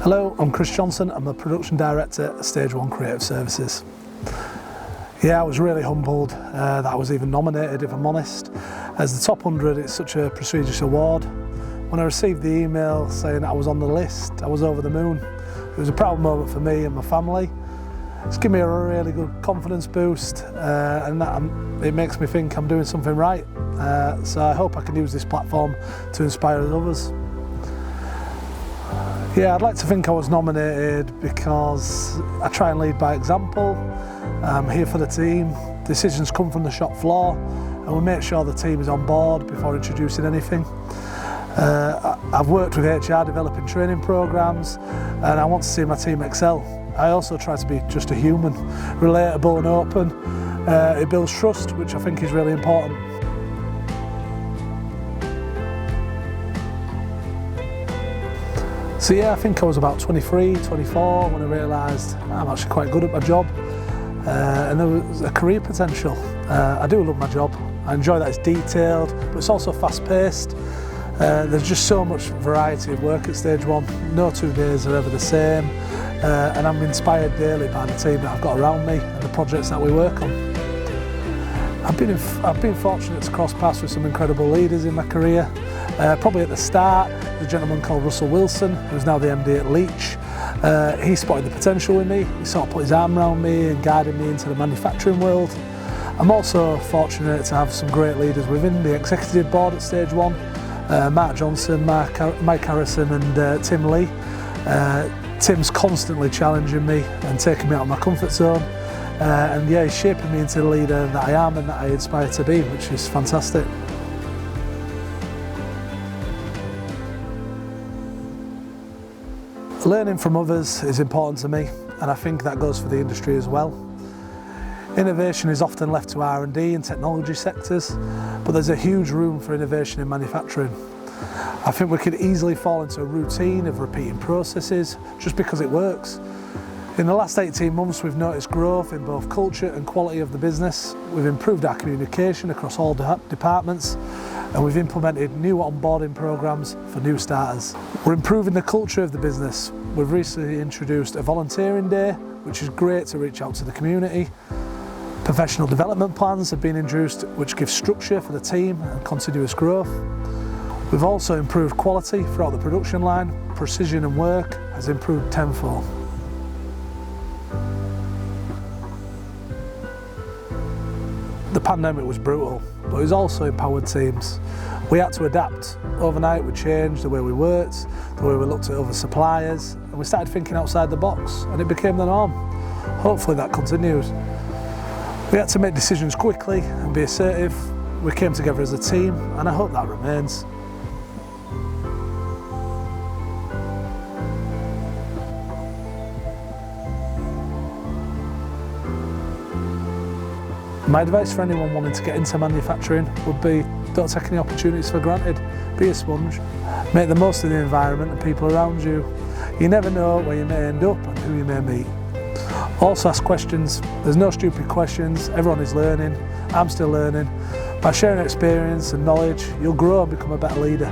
Hello, I'm Chris Johnson. I'm the Production Director at Stage 1 Creative Services. Yeah, I was really humbled that I was even nominated, if I'm honest. As the Top 100, it's such a prestigious award. When I received the email saying that I was on the list, I was over the moon. It was a proud moment for me and my family. It's given me a really good confidence boost and it makes me think I'm doing something right. So I hope I can use this platform to inspire others. Yeah, I'd like to think I was nominated because I try and lead by example. I'm here for the team. Decisions come from the shop floor and we make sure the team is on board before introducing anything. I've worked with HR developing training programs and I want to see my team excel. I also try to be just a human, relatable and open. It builds trust, which I think is really important. So yeah, I think I was about 23, 24 when I realised I'm actually quite good at my job and there was a career potential. I do love my job. I enjoy that it's detailed, but it's also fast-paced. There's just so much variety of work at Stage 1. No 2 days are ever the same, and I'm inspired daily by the team that I've got around me and the projects that we work on. I've been fortunate to cross paths with some incredible leaders in my career. Probably at the start, there's a gentleman called Russell Wilson, who's now the MD at Leach. He spotted the potential in me. He sort of put his arm around me and guided me into the manufacturing world. I'm also fortunate to have some great leaders within the executive board at Stage 1. Mark Johnson, Mike Harrison and Tim Lee. Tim's constantly challenging me and taking me out of my comfort zone. And yeah, he's shaping me into the leader that I am and that I aspire to be, which is fantastic. Learning from others is important to me, and I think that goes for the industry as well. Innovation is often left to R&D and technology sectors, but there's a huge room for innovation in manufacturing. I think we could easily fall into a routine of repeating processes just because it works. In the last 18 months, we've noticed growth in both culture and quality of the business. We've improved our communication across all departments, and we've implemented new onboarding programs for new starters. We're improving the culture of the business. We've recently introduced a volunteering day, which is great to reach out to the community. Professional development plans have been introduced, which give structure for the team and continuous growth. We've also improved quality throughout the production line. Precision and work has improved tenfold. The pandemic was brutal, but it was also empowered teams. We had to adapt. Overnight we changed the way we worked, the way we looked at other suppliers, and we started thinking outside the box, and it became the norm. Hopefully that continues. We had to make decisions quickly and be assertive. We came together as a team, and I hope that remains. My advice for anyone wanting to get into manufacturing would be, don't take any opportunities for granted. Be a sponge. Make the most of the environment and people around you. You never know where you may end up and who you may meet. Also ask questions. There's no stupid questions. Everyone is learning. I'm still learning. By sharing experience and knowledge, you'll grow and become a better leader.